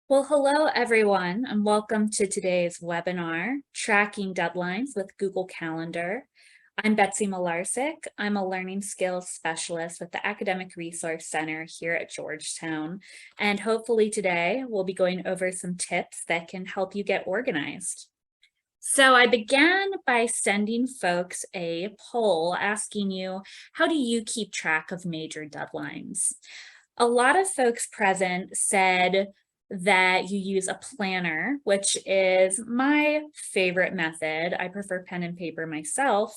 Well, hello everyone, and welcome to today's webinar, Tracking Deadlines with Google Calendar. I'm Betsy Malarsic. I'm a learning skills specialist with the Academic Resource Center here at Georgetown. And hopefully today we'll be going over some tips that can help you get organized. So I began by sending folks a poll asking you, how do you keep track of major deadlines? A lot of folks present said that you use a planner, which is my favorite method. I prefer pen and paper myself,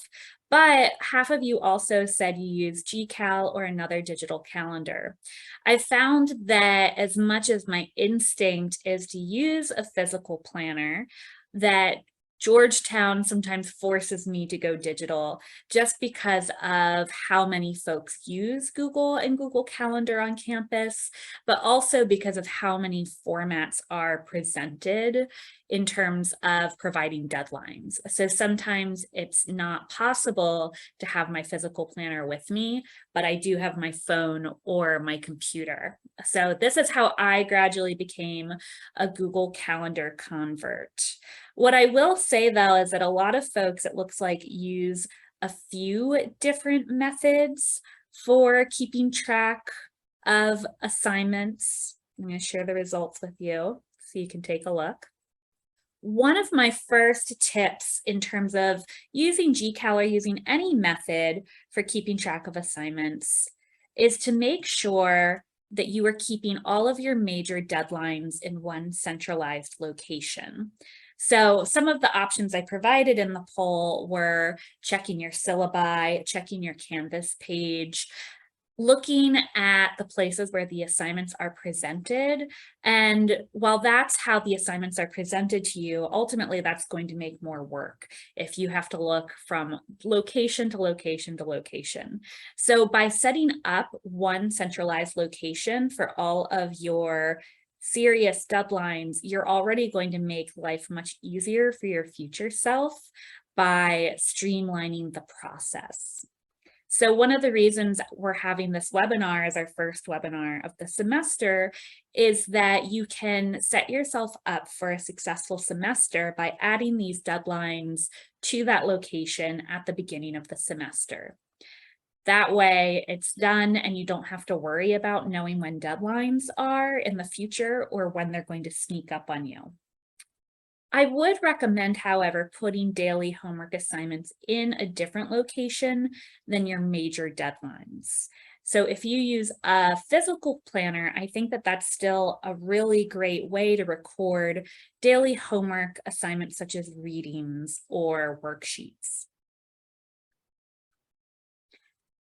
but half of you also said you use GCal or another digital calendar. I found that as much as my instinct is to use a physical planner, that Georgetown sometimes forces me to go digital just because of how many folks use Google and Google Calendar on campus, but also because of how many formats are presented in terms of providing deadlines. So sometimes it's not possible to have my physical planner with me, but I do have my phone or my computer. So this is how I gradually became a Google Calendar convert. What I will say though is that a lot of folks, it looks like, use a few different methods for keeping track of assignments. I'm going to share the results with you so you can take a look. One of my first tips in terms of using GCal or using any method for keeping track of assignments is to make sure that you are keeping all of your major deadlines in one centralized location. So some of the options I provided in the poll were checking your syllabi, checking your Canvas page, looking at the places where the assignments are presented. And while that's how the assignments are presented to you, ultimately that's going to make more work if you have to look from location to location to location. So by setting up one centralized location for all of your serious deadlines, you're already going to make life much easier for your future self by streamlining the process. So one of the reasons we're having this webinar as our first webinar of the semester is that you can set yourself up for a successful semester by adding these deadlines to that location at the beginning of the semester. That way it's done and you don't have to worry about knowing when deadlines are in the future or when they're going to sneak up on you. I would recommend, however, putting daily homework assignments in a different location than your major deadlines. So if you use a physical planner, I think that that's still a really great way to record daily homework assignments such as readings or worksheets.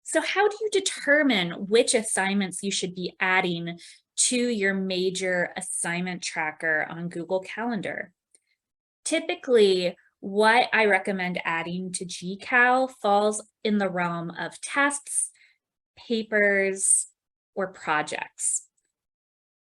So how do you determine which assignments you should be adding to your major assignment tracker on Google Calendar? Typically, what I recommend adding to GCal falls in the realm of tests, papers, or projects.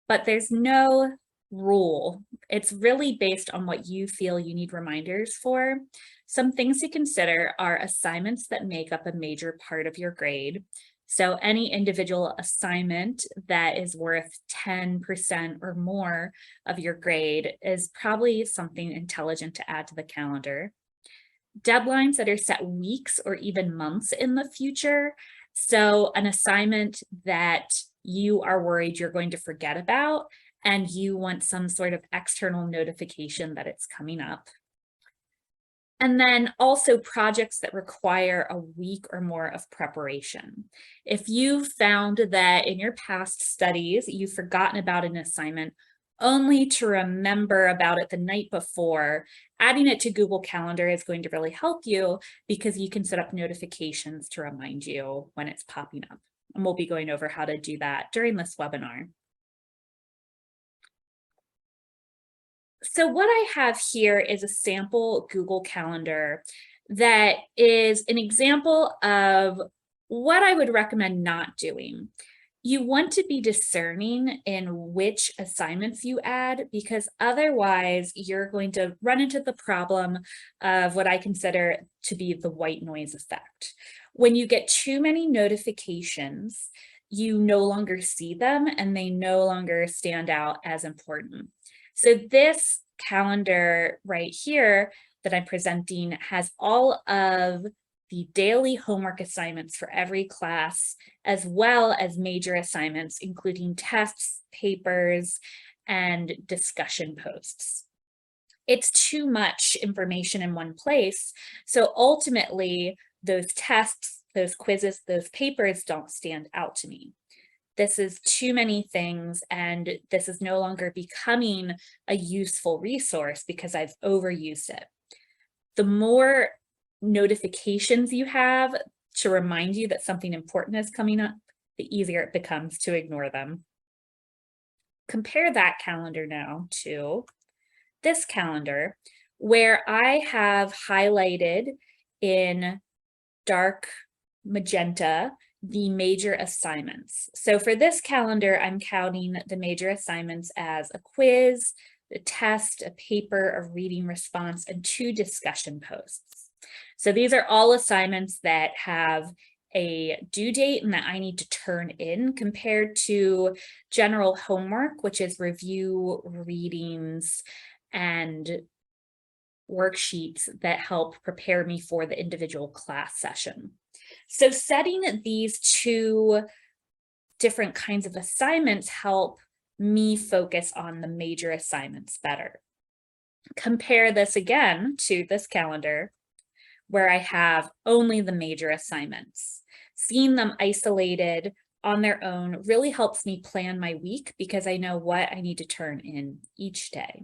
But there's no rule. It's really based on what you feel you need reminders for. Some things to consider are assignments that make up a major part of your grade. So any individual assignment that is worth 10% or more of your grade is probably something intelligent to add to the calendar. Deadlines that are set weeks or even months in the future. So an assignment that you are worried you're going to forget about and you want some sort of external notification that it's coming up. And then also projects that require a week or more of preparation. If you found that in your past studies, you've forgotten about an assignment only to remember about it the night before, adding it to Google Calendar is going to really help you because you can set up notifications to remind you when it's popping up. And we'll be going over how to do that during this webinar. So what I have here is a sample Google Calendar that is an example of what I would recommend not doing. You want to be discerning in which assignments you add, because otherwise you're going to run into the problem of what I consider to be the white noise effect. When you get too many notifications, you no longer see them and they no longer stand out as important. So this calendar right here that I'm presenting has all of the daily homework assignments for every class, as well as major assignments, including tests, papers, and discussion posts. It's too much information in one place. So ultimately, those tests, those quizzes, those papers don't stand out to me. This is too many things, and this is no longer becoming a useful resource because I've overused it. The more notifications you have to remind you that something important is coming up, the easier it becomes to ignore them. Compare that calendar now to this calendar, where I have highlighted in dark magenta the major assignments. So for this calendar, I'm counting the major assignments as a quiz, a test, a paper, a reading response, and 2 discussion posts. So these are all assignments that have a due date and that I need to turn in, compared to general homework, which is review, readings, and worksheets that help prepare me for the individual class session. So setting these 2 different kinds of assignments help me focus on the major assignments better. Compare this again to this calendar where I have only the major assignments. Seeing them isolated on their own really helps me plan my week because I know what I need to turn in each day.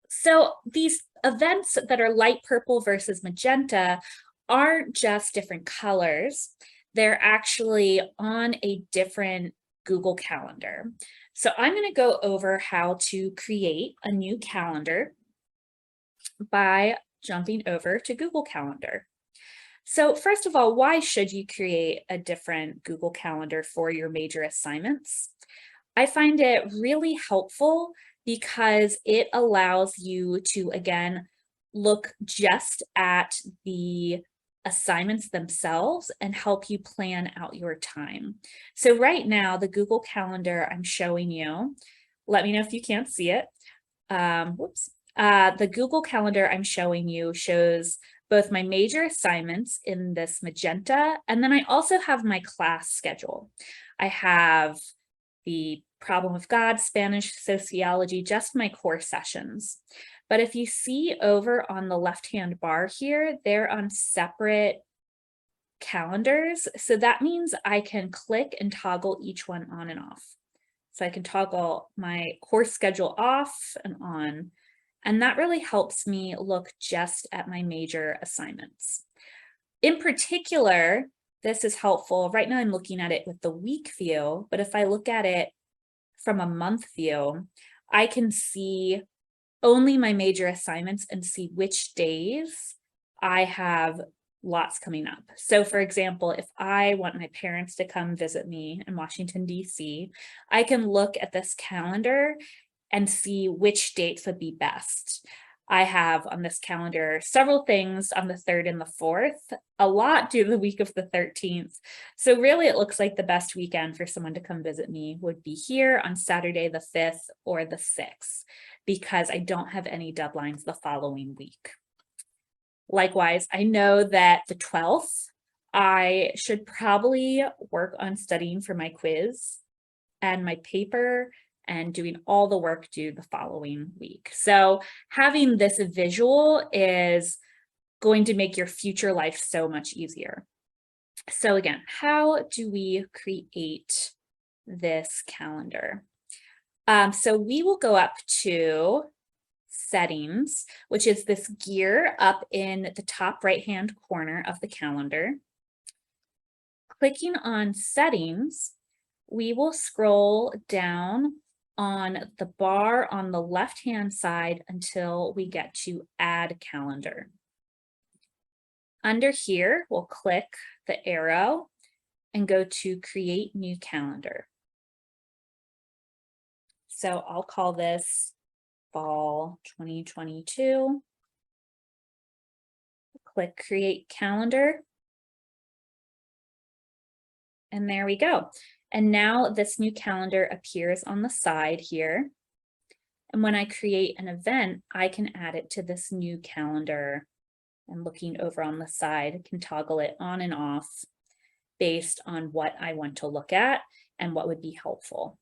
So these events that are light purple versus magenta aren't just different colors. They're actually on a different Google Calendar. So I'm going to go over how to create a new calendar by jumping over to Google Calendar. So first of all, why should you create a different Google Calendar for your major assignments? I find it really helpful because it allows you to, again, look just at the assignments themselves and help you plan out your time. So right now, the Google Calendar I'm showing you, let me know if you can't see it. The Google Calendar I'm showing you shows both my major assignments in this magenta, and then I also have my class schedule. I have the Problem of God, Spanish, Sociology, just my core sessions. But if you see over on the left-hand bar here, they're on separate calendars. So that means I can click and toggle each one on and off. So I can toggle my course schedule off and on. And that really helps me look just at my major assignments. In particular, this is helpful. Right now I'm looking at it with the week view, but if I look at it from a month view, I can see only my major assignments and see which days I have lots coming up. So for example, if I want my parents to come visit me in Washington, D.C., I can look at this calendar and see which dates would be best. I have on this calendar several things on the 3rd and the 4th, a lot due to the week of the 13th. So really it looks like the best weekend for someone to come visit me would be here on Saturday the 5th or the 6th, because I don't have any deadlines the following week. Likewise, I know that the 12th, I should probably work on studying for my quiz and my paper and doing all the work due the following week. So having this visual is going to make your future life so much easier. So again, how do we create this calendar? So we will go up to settings, which is this gear up in the top right-hand corner of the calendar. Clicking on settings, we will scroll down on the bar on the left-hand side until we get to add calendar. Under here, we'll click the arrow and go to create new calendar. So I'll call this fall 2022. Click create calendar. And there we go. And now this new calendar appears on the side here. And when I create an event, I can add it to this new calendar. And looking over on the side, I can toggle it on and off based on what I want to look at and what would be helpful.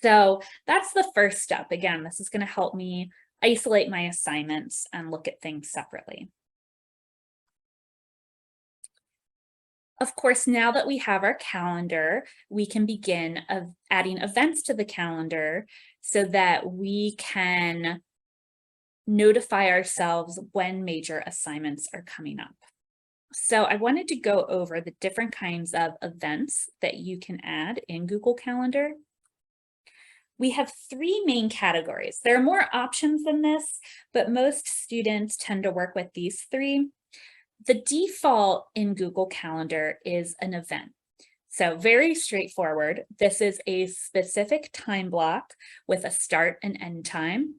So that's the first step. Again, this is going to help me isolate my assignments and look at things separately. Of course, now that we have our calendar, we can begin adding events to the calendar so that we can notify ourselves when major assignments are coming up. So I wanted to go over the different kinds of events that you can add in Google Calendar. We have three main categories. There are more options than this, but most students tend to work with these three. The default in Google Calendar is an event. So very straightforward. This is a specific time block with a start and end time,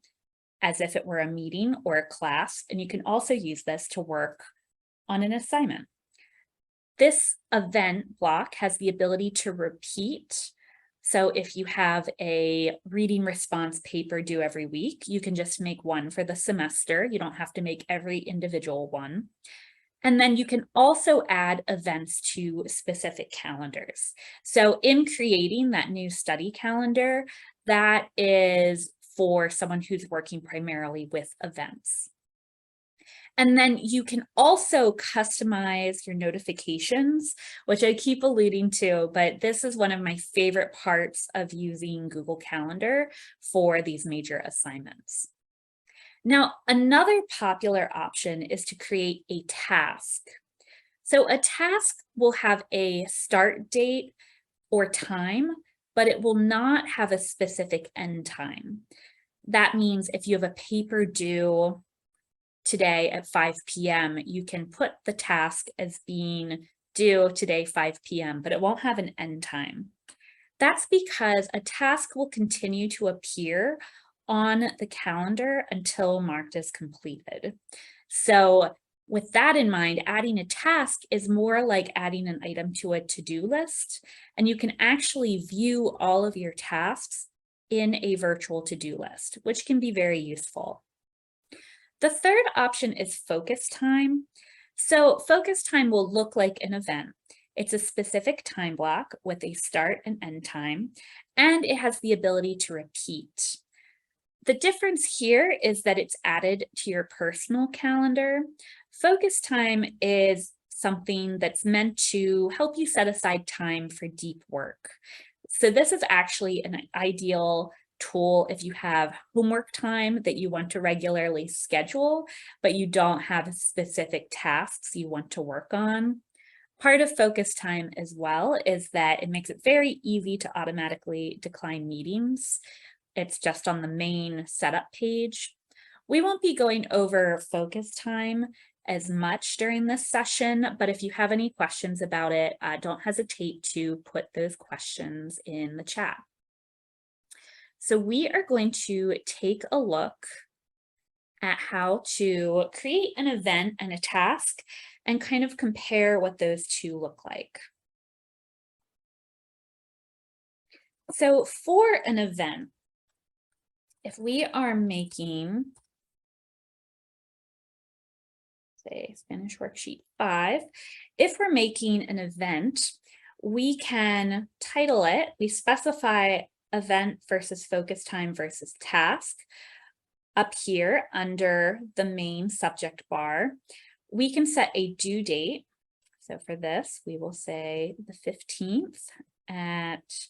as if it were a meeting or a class. And you can also use this to work on an assignment. This event block has the ability to repeat. So if you have a reading response paper due every week, you can just make one for the semester. You don't have to make every individual one. And then you can also add events to specific calendars. So in creating that new study calendar, that is for someone who's working primarily with events. And then you can also customize your notifications, which I keep alluding to, but this is one of my favorite parts of using Google Calendar for these major assignments. Now, another popular option is to create a task. So a task will have a start date or time, but it will not have a specific end time. That means if you have a paper due today at 5 p.m., you can put the task as being due today 5 p.m., but it won't have an end time. That's because a task will continue to appear on the calendar until marked as completed. So with that in mind, adding a task is more like adding an item to a to-do list, and you can actually view all of your tasks in a virtual to-do list, which can be very useful. The third option is focus time. So focus time will look like an event. It's a specific time block with a start and end time, and it has the ability to repeat. The difference here is that it's added to your personal calendar. Focus time is something that's meant to help you set aside time for deep work. So this is actually an ideal tool if you have homework time that you want to regularly schedule, but you don't have specific tasks you want to work on. Part of focus time as well is that it makes it very easy to automatically decline meetings. It's just on the main setup page. We won't be going over focus time as much during this session, but if you have any questions about it, don't hesitate to put those questions in the chat. So we are going to take a look at how to create an event and a task and kind of compare what those two look like. So for an event, if we are making, say, Spanish worksheet 5, if we're making an event, we can title it, we specify event versus focus time versus task up here under the main subject bar. We can set a due date. So for this, we will say the 15th at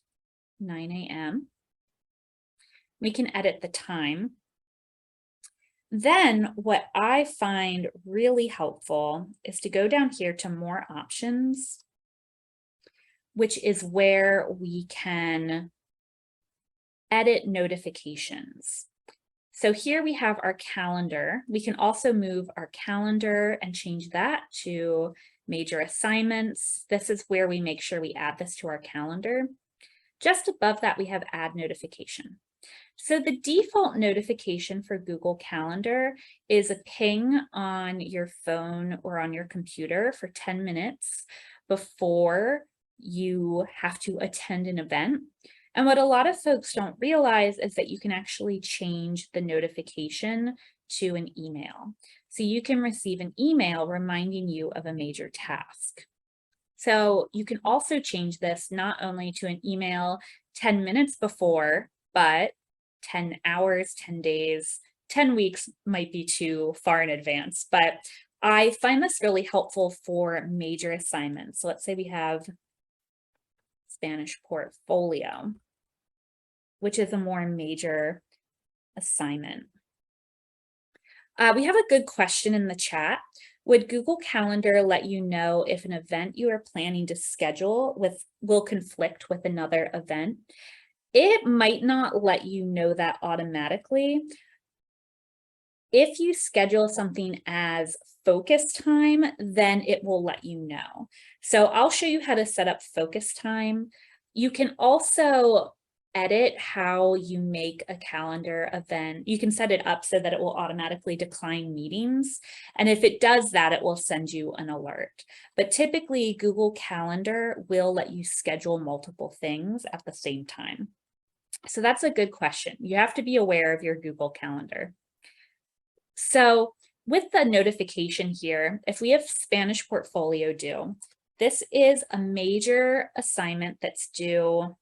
9 a.m. We can edit the time. Then what I find really helpful is to go down here to more options, which is where we can edit notifications. So here we have our calendar. We can also move our calendar and change that to major assignments. This is where we make sure we add this to our calendar. Just above that, we have add notification. So the default notification for Google Calendar is a ping on your phone or on your computer for 10 minutes before you have to attend an event. And what a lot of folks don't realize is that you can actually change the notification to an email. So you can receive an email reminding you of a major task. So you can also change this not only to an email 10 minutes before, but 10 hours, 10 days, 10 weeks might be too far in advance, but I find this really helpful for major assignments. So let's say we have Spanish portfolio, which is a more major assignment. We have a good question in the chat. Would Google Calendar let you know if an event you are planning to schedule will conflict with another event? It might not let you know that automatically. If you schedule something as focus time, then it will let you know. So I'll show you how to set up focus time. You can also edit how you make a calendar event. You can set it up so that it will automatically decline meetings. And if it does that, it will send you an alert. But typically Google Calendar will let you schedule multiple things at the same time. So that's a good question. You have to be aware of your Google Calendar. So with the notification here, if we have Spanish portfolio due, this is a major assignment that's due.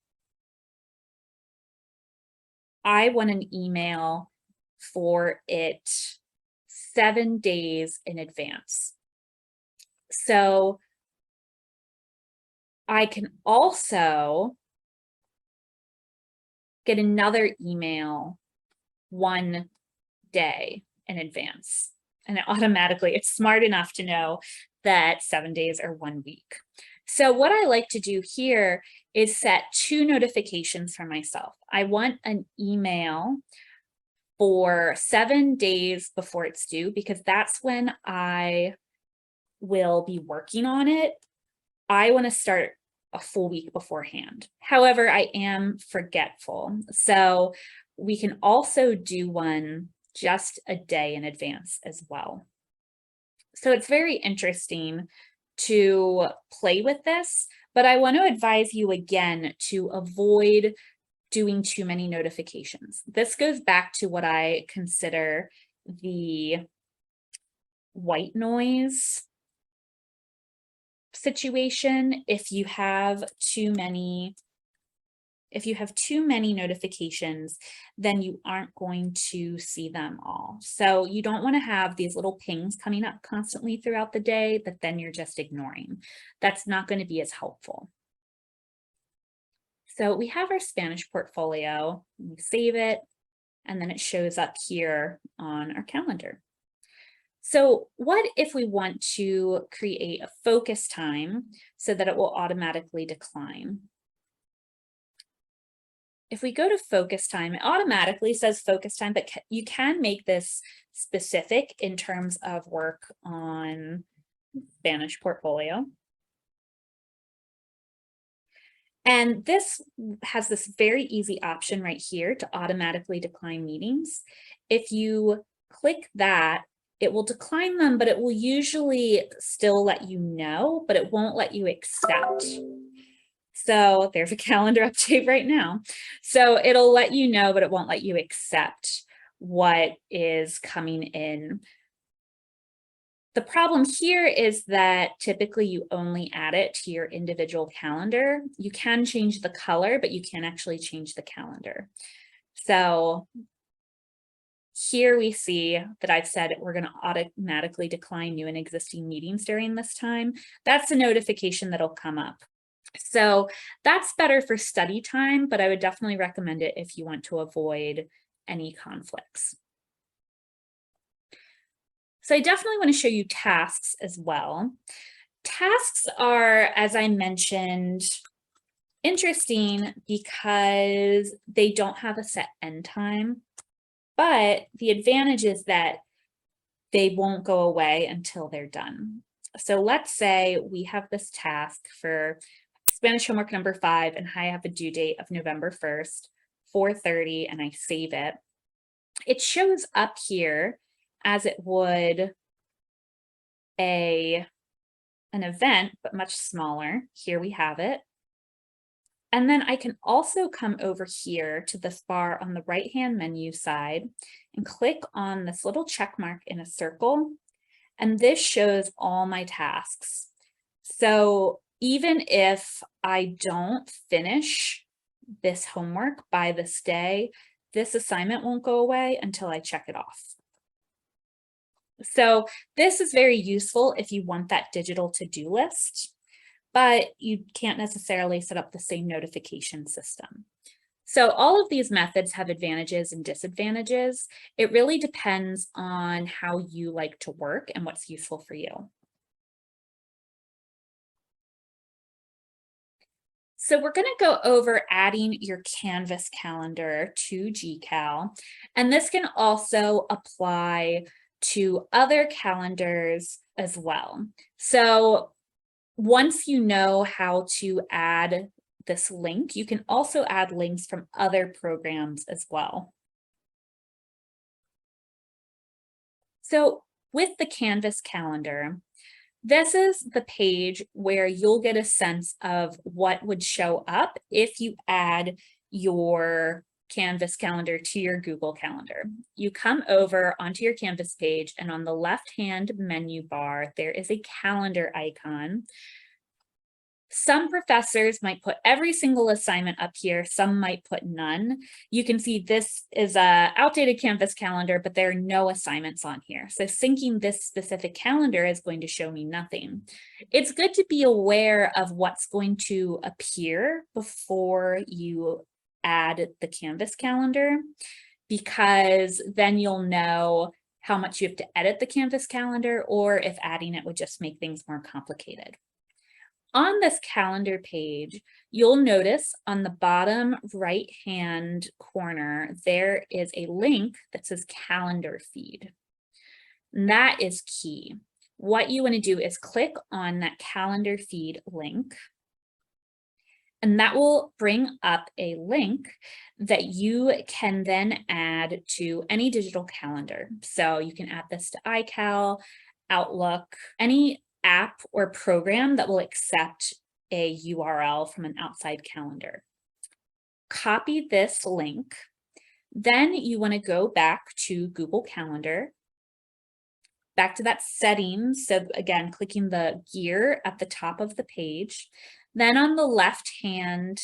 I want an email for it 7 days in advance. So I can also get another email 1 day in advance. And it's smart enough to know that 7 days or 1 week. So what I like to do here is set 2 notifications for myself. I want an email for 7 days before it's due, because that's when I will be working on it. I want to start a full week beforehand. However, I am forgetful. So we can also do one just a day in advance as well. So it's very interesting to play with this, but I want to advise you again to avoid doing too many notifications. This goes back to what I consider the white noise situation. If you have too many notifications, then you aren't going to see them all. So you don't want to have these little pings coming up constantly throughout the day that then you're just ignoring. That's not going to be as helpful. So we have our Spanish portfolio, we save it, and then it shows up here on our calendar. So what if we want to create a focus time so that it will automatically decline? If we go to focus time, it automatically says focus time, but you can make this specific in terms of work on Spanish portfolio. And this has this very easy option right here to automatically decline meetings. If you click that, it will decline them, but it will usually still let you know, but it won't let you accept. So there's a calendar update right now. So it'll let you know, but it won't let you accept what is coming in. The problem here is that typically you only add it to your individual calendar. You can change the color, but you can't actually change the calendar. So here we see that I've said we're going to automatically decline new and existing meetings during this time. That's a notification that'll come up. So that's better for study time, but I would definitely recommend it if you want to avoid any conflicts. So I definitely want to show you tasks as well. Tasks are, as I mentioned, interesting because they don't have a set end time, but the advantage is that they won't go away until they're done. So let's say we have this task for Spanish homework number 5, and I have a due date of November 1st, 4:30, and I save it. It shows up here as it would an event, but much smaller. Here we have it. And then I can also come over here to this bar on the right-hand menu side and click on this little check mark in a circle. And this shows all my tasks. So even if I don't finish this homework by this day, this assignment won't go away until I check it off. So this is very useful if you want that digital to-do list, but you can't necessarily set up the same notification system. So all of these methods have advantages and disadvantages. It really depends on how you like to work and what's useful for you. So we're going to go over adding your Canvas calendar to GCal, and this can also apply to other calendars as well. So once you know how to add this link, you can also add links from other programs as well. So with the Canvas calendar, this is the page where you'll get a sense of what would show up if you add your Canvas calendar to your Google Calendar. You come over onto your Canvas page, and on the left-hand menu bar, there is a calendar icon. Some professors might put every single assignment up here, some might put none. You can see this is an outdated Canvas calendar, but there are no assignments on here. So syncing this specific calendar is going to show me nothing. It's good to be aware of what's going to appear before you add the Canvas calendar, because then you'll know how much you have to edit the Canvas calendar, or if adding it would just make things more complicated. On this calendar page, you'll notice on the bottom right-hand corner, there is a link that says calendar feed. And that is key. What you want to do is click on that calendar feed link, and that will bring up a link that you can then add to any digital calendar. So you can add this to iCal, Outlook, any app or program that will accept a URL from an outside calendar. Copy this link. Then you want to go back to Google Calendar, back to that settings. So again, clicking the gear at the top of the page. Then on the left-hand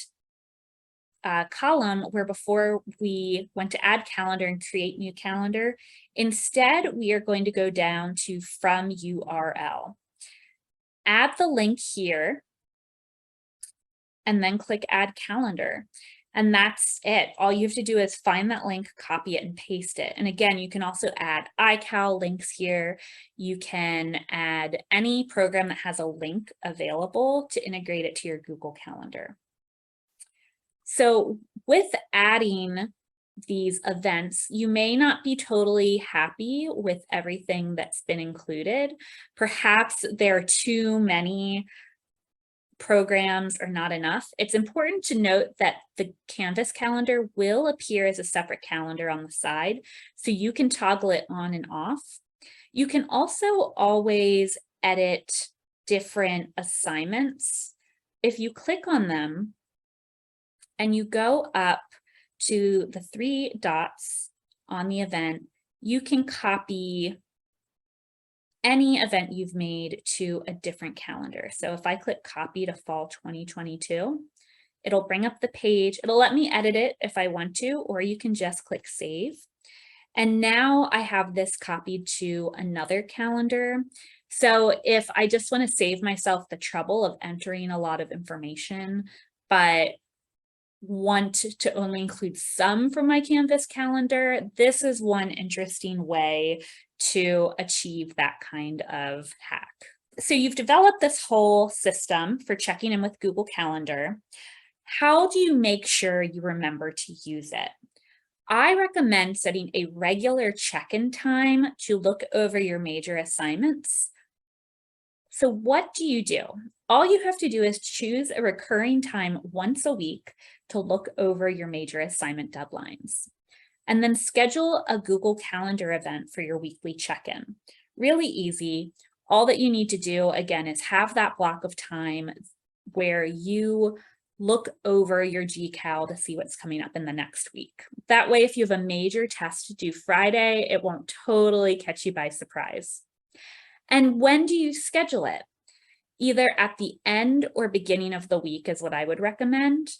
column, where before we went to add calendar and create new calendar, instead we are going to go down to from URL. Add the link here, and then click add calendar. And that's it. All you have to do is find that link, copy it, and paste it. And again, you can also add iCal links here. You can add any program that has a link available to integrate it to your Google Calendar. So with adding these events, you may not be totally happy with everything that's been included. Perhaps there are too many programs or not enough. It's important to note that the Canvas calendar will appear as a separate calendar on the side, so you can toggle it on and off. You can also always edit different assignments. If you click on them and you go up to the three dots on the event, you can copy any event you've made to a different calendar. So if I click copy to fall 2022, it'll bring up the page. It'll let me edit it if I want to, or you can just click save. And now I have this copied to another calendar. So if I just want to save myself the trouble of entering a lot of information, but want to only include some from my Canvas calendar, this is one interesting way to achieve that kind of hack. So you've developed this whole system for checking in with Google Calendar. How do you make sure you remember to use it? I recommend setting a regular check-in time to look over your major assignments. So what do? All you have to do is choose a recurring time once a week to look over your major assignment deadlines, and then schedule a Google Calendar event for your weekly check-in. Really easy. All that you need to do, again, is have that block of time where you look over your GCal to see what's coming up in the next week. That way, if you have a major test to do Friday, it won't totally catch you by surprise. And when do you schedule it? Either at the end or beginning of the week is what I would recommend.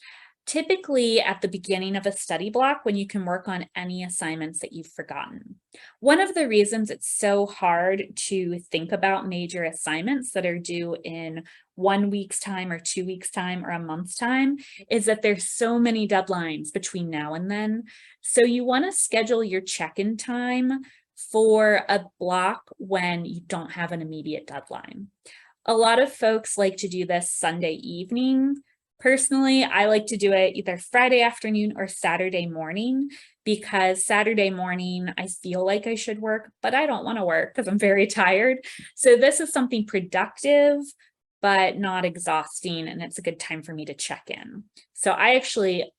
Typically at the beginning of a study block when you can work on any assignments that you've forgotten. One of the reasons it's so hard to think about major assignments that are due in 1 week's time or 2 weeks' time or a month's time is that there's so many deadlines between now and then. So you want to schedule your check-in time for a block when you don't have an immediate deadline. A lot of folks like to do this Sunday evening. Personally, I like to do it either Friday afternoon or Saturday morning because Saturday morning I feel like I should work, but I don't want to work because I'm very tired. So this is something productive, but not exhausting, and it's a good time for me to check in. So I actually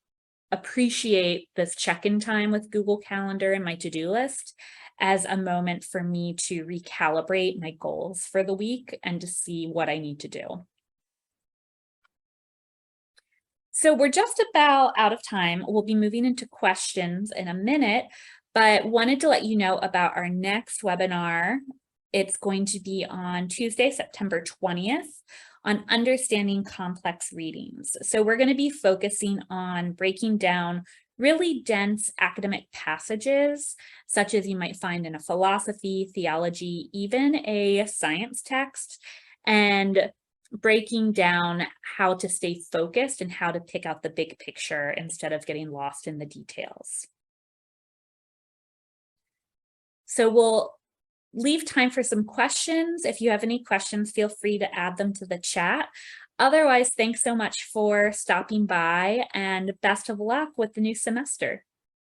appreciate this check-in time with Google Calendar and my to-do list as a moment for me to recalibrate my goals for the week and to see what I need to do. So we're just about out of time. We'll be moving into questions in a minute, but wanted to let you know about our next webinar. It's going to be on Tuesday, September 20th on understanding complex readings. So we're going to be focusing on breaking down really dense academic passages, such as you might find in a philosophy, theology, even a science text, and breaking down how to stay focused and how to pick out the big picture instead of getting lost in the details. So we'll leave time for some questions. If you have any questions, feel free to add them to the chat. Otherwise, thanks so much for stopping by and best of luck with the new semester.